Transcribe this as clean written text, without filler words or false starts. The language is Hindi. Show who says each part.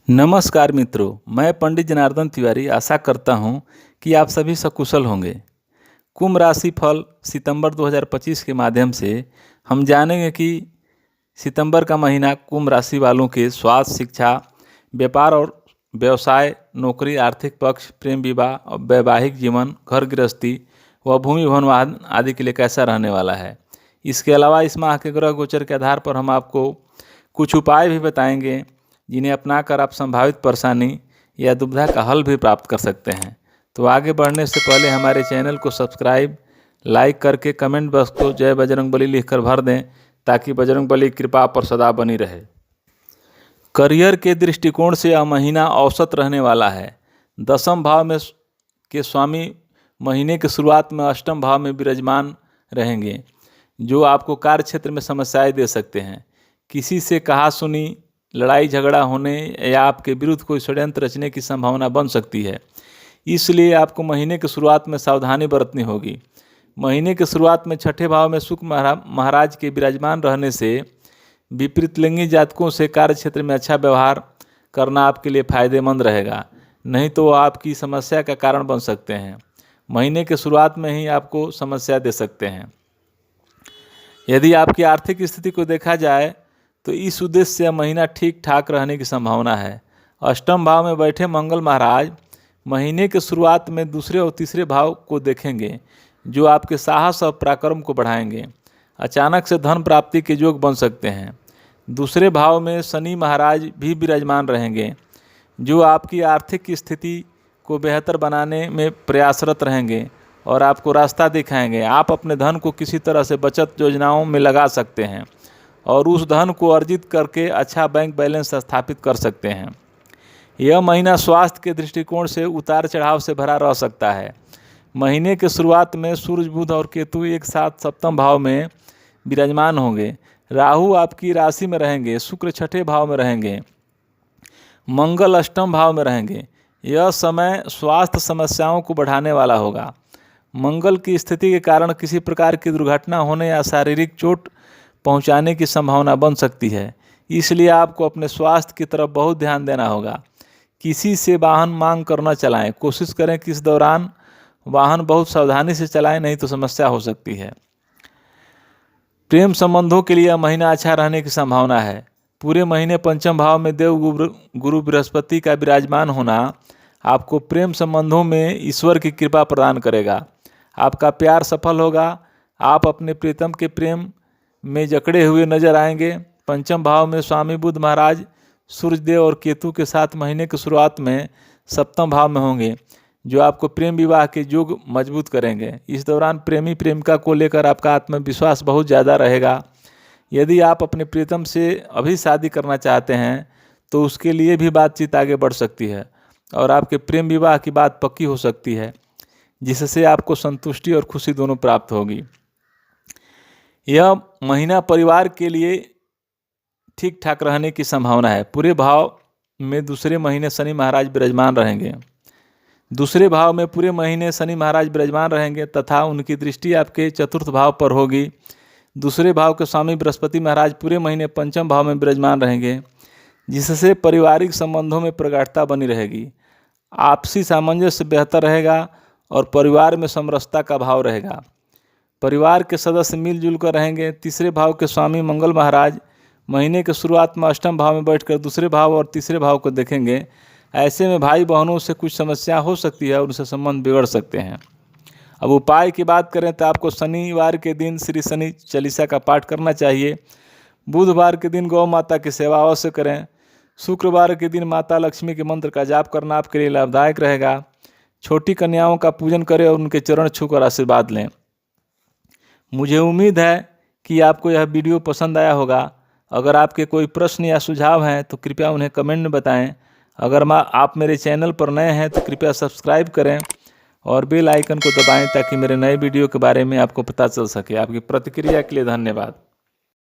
Speaker 1: नमस्कार मित्रों, मैं पंडित जनार्दन तिवारी आशा करता हूं कि आप सभी सकुशल होंगे। कुंभ राशि फल सितंबर 2025 के माध्यम से हम जानेंगे कि सितंबर का महीना कुंभ राशि वालों के स्वास्थ्य, शिक्षा, व्यापार और व्यवसाय, नौकरी, आर्थिक पक्ष, प्रेम विवाह और वैवाहिक जीवन, घर गृहस्थी व भूमि भवन वाहन आदि के लिए कैसा रहने वाला है। इसके अलावा इस माह के ग्रह गोचर के आधार पर हम आपको कुछ उपाय भी बताएंगे जिन्हें अपनाकर आप संभावित परेशानी या दुविधा का हल भी प्राप्त कर सकते हैं। तो आगे बढ़ने से पहले हमारे चैनल को सब्सक्राइब, लाइक करके कमेंट बॉक्स को जय बजरंगबली लिखकर भर दें ताकि बजरंगबली की कृपा पर सदा बनी रहे। करियर के दृष्टिकोण से यह महीना औसत रहने वाला है। दसम भाव में के स्वामी महीने की शुरुआत में अष्टम भाव में विराजमान रहेंगे, जो आपको कार्य क्षेत्र में समस्याएं दे सकते हैं। किसी से कहा सुनी, लड़ाई झगड़ा होने या आपके विरुद्ध कोई षड्यंत्र रचने की संभावना बन सकती है। इसलिए आपको महीने की शुरुआत में सावधानी बरतनी होगी। महीने की शुरुआत में छठे भाव में शुक्र महाराज के विराजमान रहने से विपरीत लिंगी जातकों से कार्य क्षेत्र में अच्छा व्यवहार करना आपके लिए फायदेमंद रहेगा, नहीं तो वो आपकी समस्या का कारण बन सकते हैं। महीने के शुरुआत में ही आपको समस्या दे सकते हैं। यदि आपकी आर्थिक स्थिति को देखा जाए तो इस उद्देश्य से यह महीना ठीक ठाक रहने की संभावना है। अष्टम भाव में बैठे मंगल महाराज महीने के शुरुआत में दूसरे और तीसरे भाव को देखेंगे, जो आपके साहस और पराक्रम को बढ़ाएंगे। अचानक से धन प्राप्ति के योग बन सकते हैं। दूसरे भाव में शनि महाराज भी विराजमान रहेंगे, जो आपकी आर्थिक स्थिति को बेहतर बनाने में प्रयासरत रहेंगे और आपको रास्ता दिखाएंगे। आप अपने धन को किसी तरह से बचत योजनाओं में लगा सकते हैं और उस धन को अर्जित करके अच्छा बैंक बैलेंस स्थापित कर सकते हैं। यह महीना स्वास्थ्य के दृष्टिकोण से उतार चढ़ाव से भरा रह सकता है। महीने के शुरुआत में सूर्य, बुध और केतु एक साथ सप्तम भाव में विराजमान होंगे। राहु आपकी राशि में रहेंगे, शुक्र छठे भाव में रहेंगे, मंगल अष्टम भाव में रहेंगे। यह समय स्वास्थ्य समस्याओं को बढ़ाने वाला होगा। मंगल की स्थिति के कारण किसी प्रकार की दुर्घटना होने या शारीरिक चोट पहुंचाने की संभावना बन सकती है। इसलिए आपको अपने स्वास्थ्य की तरफ बहुत ध्यान देना होगा। किसी से वाहन मांग कर न चलाएं। कोशिश करें कि इस दौरान वाहन बहुत सावधानी से चलाएं, नहीं तो समस्या हो सकती है। प्रेम संबंधों के लिए यह महीना अच्छा रहने की संभावना है। पूरे महीने पंचम भाव में देव गुरु बृहस्पति का विराजमान होना आपको प्रेम संबंधों में ईश्वर की कृपा प्रदान करेगा। आपका प्यार सफल होगा। आप अपने प्रीतम के प्रेम में जकड़े हुए नजर आएंगे। पंचम भाव में स्वामी बुध महाराज सूर्यदेव और केतु के साथ महीने की शुरुआत में सप्तम भाव में होंगे, जो आपको प्रेम विवाह के योग मजबूत करेंगे। इस दौरान प्रेमी प्रेमिका को लेकर आपका आत्मविश्वास बहुत ज़्यादा रहेगा। यदि आप अपने प्रीतम से अभी शादी करना चाहते हैं तो उसके लिए भी बातचीत आगे बढ़ सकती है और आपके प्रेम विवाह की बात पक्की हो सकती है, जिससे आपको संतुष्टि और खुशी दोनों प्राप्त होगी। यह महीना परिवार के लिए ठीक ठाक रहने की संभावना है। पूरे भाव में दूसरे महीने शनि महाराज विराजमान रहेंगे। दूसरे भाव में पूरे महीने शनि महाराज विराजमान रहेंगे तथा उनकी दृष्टि आपके चतुर्थ भाव पर होगी। दूसरे भाव के स्वामी बृहस्पति महाराज पूरे महीने पंचम भाव में विराजमान रहेंगे, जिससे पारिवारिक संबंधों में प्रगाढ़ता बनी रहेगी। आपसी सामंजस्य बेहतर रहेगा और परिवार में समरसता का भाव रहेगा। परिवार के सदस्य मिलजुल कर रहेंगे। तीसरे भाव के स्वामी मंगल महाराज महीने के शुरुआत में अष्टम भाव में बैठकर दूसरे भाव और तीसरे भाव को देखेंगे। ऐसे में भाई बहनों से कुछ समस्या हो सकती है और उनसे संबंध बिगड़ सकते हैं। अब उपाय की बात करें तो आपको शनिवार के दिन श्री शनि चालीसा का पाठ करना चाहिए। बुधवार के दिन गौ माता की सेवा अवश्य करें। शुक्रवार के दिन माता लक्ष्मी के मंत्र का जाप करना आपके लिए लाभदायक रहेगा। छोटी कन्याओं का पूजन करें और उनके चरण छूकर आशीर्वाद लें। मुझे उम्मीद है कि आपको यह वीडियो पसंद आया होगा। अगर आपके कोई प्रश्न या सुझाव हैं तो कृपया उन्हें कमेंट में बताएं। अगर आप मेरे चैनल पर नए हैं तो कृपया सब्सक्राइब करें और बेल आइकन को दबाएं ताकि मेरे नए वीडियो के बारे में आपको पता चल सके। आपकी प्रतिक्रिया के लिए धन्यवाद।